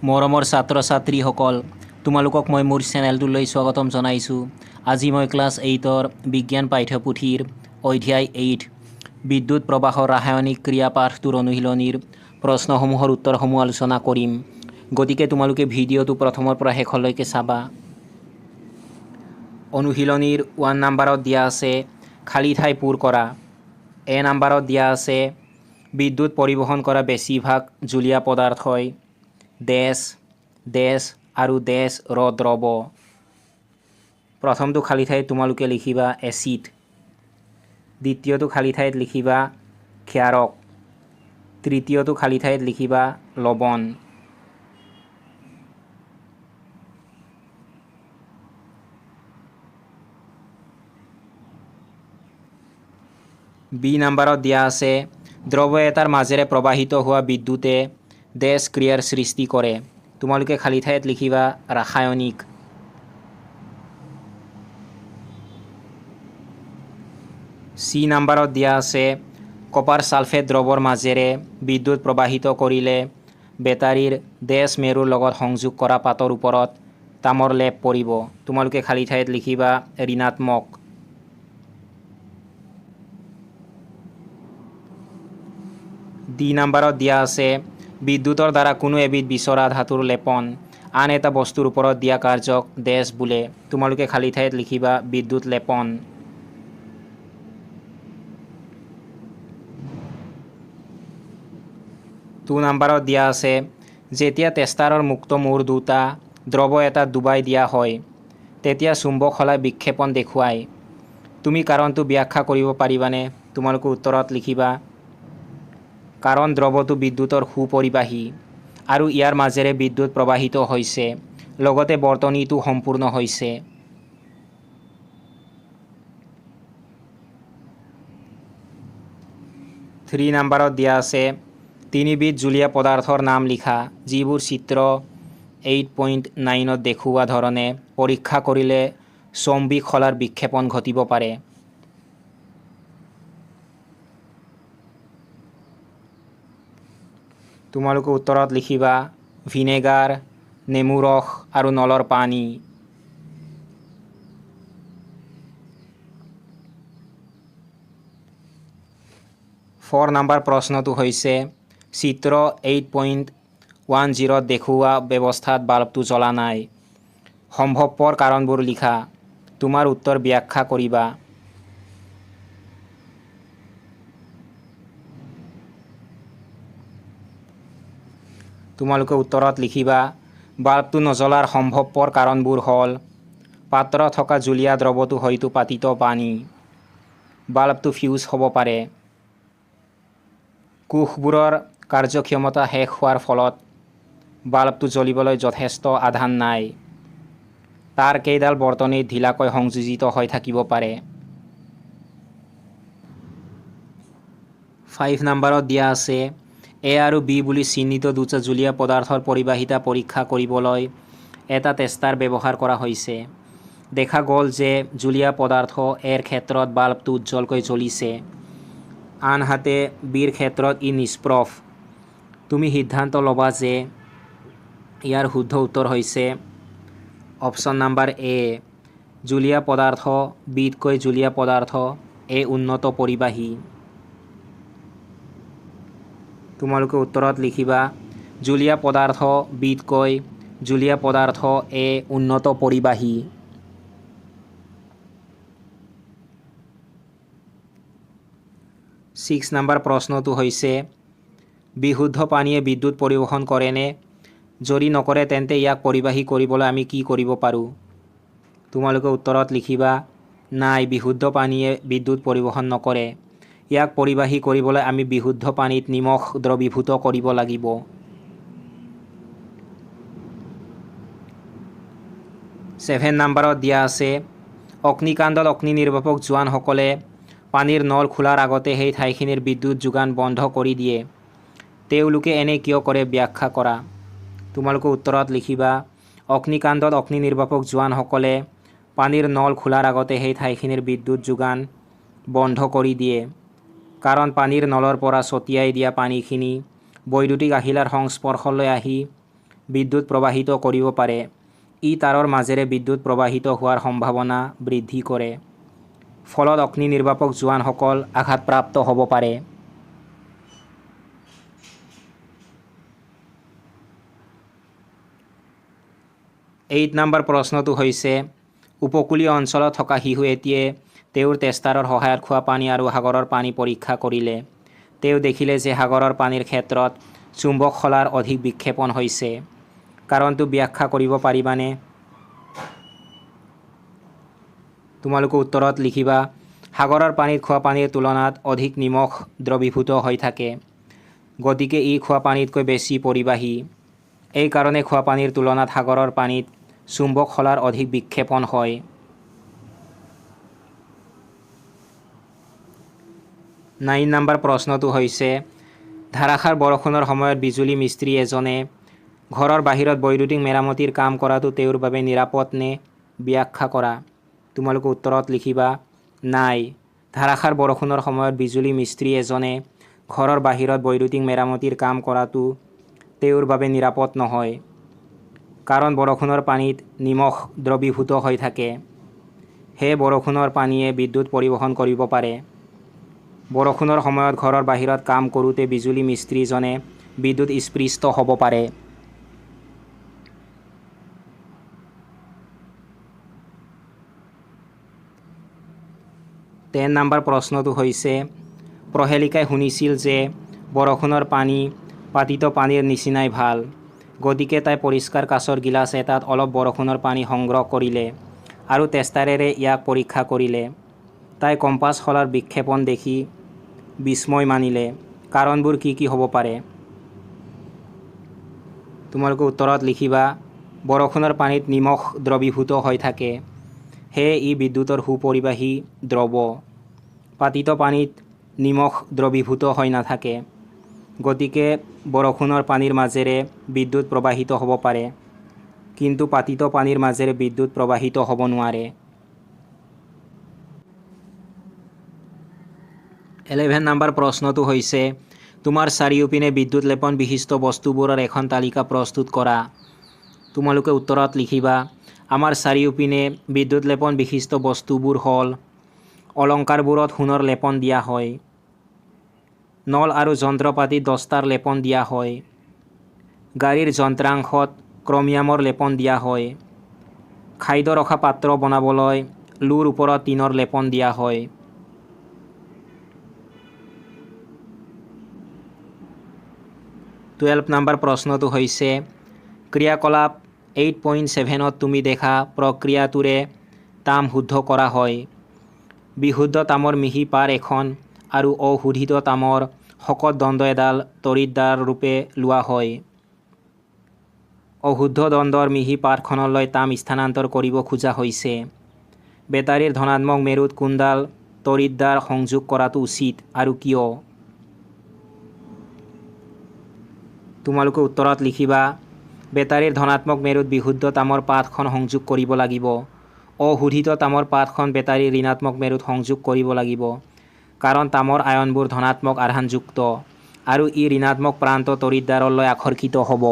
মৰমৰ ছাত্ৰ ছাত্ৰীসকল, তোমালোকক মই মোৰ চেনেলটোলৈ স্বাগতম জনাইছোঁ। আজি মই ক্লাছ 8ৰ বিজ্ঞান পাঠ্যপুথিৰ অধ্যায় 8 বিদ্যুৎ প্ৰবাহৰ ৰাসায়নিক ক্ৰিয়া পাঠটোৰ অনুশীলনীৰ প্ৰশ্নসমূহৰ উত্তৰসমূহ আলোচনা কৰিম। গতিকে তোমালোকে ভিডিঅ'টো প্ৰথমৰ পৰা শেষলৈকে চাবা। অনুশীলনীৰ 1 নম্বৰত দিয়া আছে খালী ঠাই পূৰ কৰা। এ নম্বৰত দিয়া আছে বিদ্যুৎ পৰিবহণ কৰা বেছিভাগ জুলীয়া পদাৰ্থই ডেছ আৰু ডেছ দ্ৰৱ। প্ৰথমটো খালী ঠাইত তোমালোকে লিখিবা এচিড, দ্বিতীয়টো খালী ঠাইত লিখিবা ক্ষাৰক, তৃতীয়টো খালী ঠাইত লিখিবা লৱণ। বি নম্বৰত দিয়া আছে দ্ৰৱ এটাৰ মাজেৰে প্ৰবাহিত হোৱা বিদ্যুতে ডেছ ক্ৰিয়াৰ সৃষ্টি কৰে। তোমালোকে খালী ঠাইত লিখিবা ৰাসায়নিক। চি নম্বৰত দিয়া আছে কপাৰ ছালফেট দ্ৰৱৰ মাজেৰে বিদ্যুৎ প্ৰবাহিত কৰিলে বেটাৰীৰ ডেছ মেৰুৰ লগত সংযোগ কৰা পাতৰ ওপৰত তামৰ লেপ পৰিব। তোমালোকে খালী ঠাইত লিখিবা ঋণাত্মক। ডি নম্বৰত দিয়া আছে বিদ্যুতৰ দ্বাৰা কোনো এবিধ বিচৰা ধাতুৰ লেপন আন এটা বস্তুৰ ওপৰত দিয়া কাৰ্যক ডেছ বোলে। তোমালোকে খালী ঠাইত লিখিবা বিদ্যুৎ লেপন। টু নম্বৰত দিয়া আছে যেতিয়া টেষ্টাৰৰ মুক্ত মূৰ দুটা দ্ৰৱ এটা ডুবাই দিয়া হয় তেতিয়া চুম্বক সলাই বিক্ষেপণ দেখুৱায়। তুমি কাৰণটো ব্যাখ্যা কৰিব পাৰিবানে? তোমালোকে উত্তৰত লিখিবা কাৰণ দ্ৰৱটো বিদ্যুতৰ সুপৰিবাহী আৰু ইয়াৰ মাজেৰে বিদ্যুৎ প্ৰবাহিত হৈছে, লগতে বৰ্তনীটো সম্পূৰ্ণ হৈছে। থ্ৰী নম্বৰত দিয়া আছে তিনিবিধ জুলীয়া পদাৰ্থৰ নাম লিখা যিবোৰ চিত্ৰ 8.9ত দেখুওৱা ধৰণে পৰীক্ষা কৰিলে চৌম্বিক শলাৰ বিক্ষেপণ ঘটিব পাৰে। তোমালোকে উত্তৰত লিখিবা ভিনেগাৰ, নেমু ৰস আৰু নলৰ পানী। ফ'ৰ নম্বৰ প্ৰশ্নটো হৈছে চিত্ৰ 8.10ত দেখুওৱা ব্যৱস্থাত বাল্বটো জ্বলা নাই। সম্ভৱপৰ কাৰণবোৰ লিখা। তোমাৰ উত্তৰ ব্যাখ্যা কৰিবা। তোমালোকে উত্তৰত লিখিবা বাল্বটো নজ্বলাৰ সম্ভৱপৰ কাৰণবোৰ হ'ল পাত্ৰত থকা জুলীয়া দ্ৰৱটো হয়তো পাতিত পানী, বাল্বটো ফিউজ হ'ব পাৰে, কোষবোৰৰ কাৰ্যক্ষমতা শেষ হোৱাৰ ফলত বাল্বটো জ্বলিবলৈ যথেষ্ট আধান নাই, তাৰ কেইডাল বৰ্তনীত ঢিলাকৈ সংযোজিত হৈ থাকিব পাৰে। 5 নম্বৰত দিয়া আছে এ আৰু বি বুলি চিহ্নিত দুটা জুলীয়া পদাৰ্থৰ পৰিবাহিতা পৰীক্ষা কৰিবলৈ এটা টেষ্টাৰ ব্যৱহাৰ কৰা হৈছে। দেখা গ'ল যে জুলীয়া পদাৰ্থ এৰ ক্ষেত্ৰত বাল্বটো উজ্জ্বলকৈ জ্বলিছে, আনহাতে বিৰ ক্ষেত্ৰত ই নিষ্প্ৰভ। তুমি সিদ্ধান্ত ল'বা যে ইয়াৰ শুদ্ধ উত্তৰ হৈছে অপশ্যন নম্বৰ এ, জুলীয়া পদাৰ্থ বিতকৈ জুলীয়া পদাৰ্থ এ উন্নত পৰিবাহী। তোমালোকে উত্তৰত লিখিবা জুলীয়া পদাৰ্থ বিতকৈ জুলীয়া পদাৰ্থ এ উন্নত পৰিবাহী। ছিক্স নম্বৰ প্ৰশ্নটো হৈছে বিশুদ্ধ পানীয়ে বিদ্যুৎ পৰিবহণ কৰেনে? যদি নকৰে তেন্তে ইয়াক পৰিবাহী কৰিবলৈ আমি কি কৰিব পাৰোঁ? তোমালোকে উত্তৰত লিখিবা নাই, বিশুদ্ধ পানীয়ে বিদ্যুৎ পৰিবহণ নকৰে। ইয়াক পৰিবাহী কৰিবলৈ আমি বিশুদ্ধ পানীত নিমখ দ্ৰৱীভূত কৰিব লাগিব। ছেভেন নম্বৰত দিয়া আছে অগ্নিকাণ্ডত অগ্নি নিৰ্বাপক জোৱানসকলে পানীৰ নল খোলাৰ আগতে সেই ঠাইখিনিৰ বিদ্যুৎ যোগান বন্ধ কৰি দিয়ে। তেওঁলোকে এনে কিয় কৰে ব্যাখ্যা কৰা। তোমালোকে উত্তৰত লিখিবা অগ্নিকাণ্ডত অগ্নি নিৰ্বাপক জোৱানসকলে পানীৰ নল খোলাৰ আগতে সেই ঠাইখিনিৰ বিদ্যুৎ যোগান বন্ধ কৰি দিয়ে কাৰণ পানীৰ নলৰ পৰা ছটিয়াই দিয়া পানীখিনি বৈদ্যুতিক আহিলাৰ সংস্পৰ্শলৈ আহি বিদ্যুৎ প্ৰবাহিত কৰিব পাৰে। ই তাৰৰ মাজেৰে বিদ্যুৎ প্ৰবাহিত হোৱাৰ সম্ভাৱনা বৃদ্ধি কৰে। ফলত অগ্নি নিৰ্বাপক জোৱানসকল আঘাতপ্ৰাপ্ত হ'ব পাৰে। 8 নম্বৰ প্ৰশ্নটো হৈছে, উপকূলীয় অঞ্চলত থকা শিশু এটিয়ে তেওঁৰ টেষ্টাৰৰ সহায়ত খোৱা পানী আৰু সাগৰৰ পানী পৰীক্ষা কৰিলে। তেওঁ দেখিলে যে সাগৰৰ পানীৰ ক্ষেত্ৰত চুম্বক শলাৰ অধিক বিক্ষেপণ হৈছে। কাৰণটো ব্যাখ্যা কৰিব পাৰিবানে? তোমালোকে উত্তৰত লিখিবা, সাগৰৰ পানীত খোৱা পানীৰ তুলনাত অধিক নিমখ দ্ৰৱীভূত হৈ থাকে। গতিকে ই খোৱা পানীতকৈ বেছি পৰিবাহী। এই কাৰণে খোৱা পানীৰ তুলনাত সাগৰৰ পানীত চুম্বক শলাৰ অধিক বিক্ষেপণ হয়। 9 নম্বৰ প্ৰশ্নটো হৈছে, ধাৰাসাৰ বৰষুণৰ সময়ত বিজুলী মিস্ত্ৰী এজনে ঘৰৰ বাহিৰত বৈদ্যুতিক মেৰামতিৰ কাম কৰাটো তেওঁৰ বাবে নিৰাপদ নে? ব্যাখ্যা কৰা। তোমালোকে উত্তৰত লিখিবা, নাই। ধাৰাসাৰ বৰষুণৰ সময়ত বিজুলী মিস্ত্ৰী এজনে ঘৰৰ বাহিৰত বৈদ্যুতিক মেৰামতিৰ কাম কৰাটো তেওঁৰ বাবে নিৰাপদ নহয়। কাৰণ বৰষুণৰ পানীত নিমখ দ্ৰৱীভূত হৈ থাকে। সেয়ে বৰষুণৰ পানীয়ে বিদ্যুৎ পৰিবহণ কৰিব পাৰে। বৰষুণৰ সময়ত ঘৰৰ বাহিৰত কাম কৰোঁতে বিজুলী মিস্ত্ৰীজনে বিদ্যুৎ স্পৃষ্ট হ'ব পাৰে। টেন নম্বৰ প্ৰশ্নটো হৈছে, প্ৰহেলিকাই শুনিছিল যে বৰষুণৰ পানী পাতিত পানীৰ নিচিনাই ভাল। গতিকে তাই পৰিষ্কাৰ কাঁচৰ গিলাচ এটাত অলপ বৰষুণৰ পানী সংগ্ৰহ কৰিলে আৰু টেষ্টাৰেৰে ইয়াক পৰীক্ষা কৰিলে। তাই কম্পাছ শলাৰ বিক্ষেপণ দেখি বিস্ময় মানিলে। কাৰণবোৰ কি কি হ'ব পাৰে? তোমালোকে উত্তৰত লিখিবা, বৰষুণৰ পানীত নিমখ দ্ৰৱীভূত হৈ থাকে। সেয়ে ই বিদ্যুতৰ সুপৰিবাহী দ্ৰৱ। পাতিত পানীত নিমখ দ্ৰৱীভূত হৈ নাথাকে। গতিকে বৰষুণৰ পানীৰ মাজেৰে বিদ্যুৎ প্ৰবাহিত হ'ব পাৰে, কিন্তু পাতিত পানীৰ মাজেৰে বিদ্যুৎ প্ৰবাহিত হ'ব নোৱাৰে। 11 নম্বৰ প্ৰশ্নটো হৈছে, তোমাৰ চাৰিওপিনে বিদ্যুৎ লেপন বিশিষ্ট বস্তুবোৰৰ এখন তালিকা প্ৰস্তুত কৰা। তোমালোকে উত্তৰত লিখিবা, আমাৰ চাৰিওপিনে বিদ্যুৎ লেপন বিশিষ্ট বস্তুবোৰ হ'ল, অলংকাৰবোৰত সোণৰ লেপন দিয়া হয়। নল আৰু যন্ত্ৰপাতিত দস্তাৰ লেপন দিয়া হয়। গাড়ীৰ যন্ত্ৰাংশত ক্ৰমিয়ামৰ লেপন দিয়া হয়। খাদ্য ৰখা পাত্ৰ বনাবলৈ লোৰ ওপৰত টিনৰ লেপন দিয়া হয়। টুৱেলভ নম্বৰ প্ৰশ্নটো হৈছে, ক্ৰিয়াকলাপ 8.7ত তুমি দেখা প্ৰক্ৰিয়াটোৰে তাম শুদ্ধ কৰা হয়। বিশুদ্ধ তামৰ মিহি পাৰ এখন আৰু অশোধিত তামৰ শকত দণ্ড এডাল তৰিতদাৰ ৰূপে লোৱা হয়। অশুদ্ধ দণ্ডৰ মিহি পাতখনলৈ তাম স্থানান্তৰ কৰিব খোজা হৈছে। বেটাৰীৰ ধনাত্মক মেৰুত কোনডাল তৰিতদাৰ সংযোগ কৰাটো উচিত আৰু কিয়? তোমালোকে উত্তৰত লিখিবা, বেটাৰীৰ ধনাত্মক মেৰুত বিশুদ্ধ তামৰ পাতখন সংযোগ কৰিব লাগিব। অশোধিত তামৰ পাতখন বেটাৰীৰ ঋণাত্মক মেৰুত সংযোগ কৰিব লাগিব। কাৰণ তামৰ আয়নবোৰ ধনাত্মক আধানযুক্ত আৰু ই ঋণাত্মক প্ৰান্ত তৰিতদাৰলৈ আকৰ্ষিত হ'ব।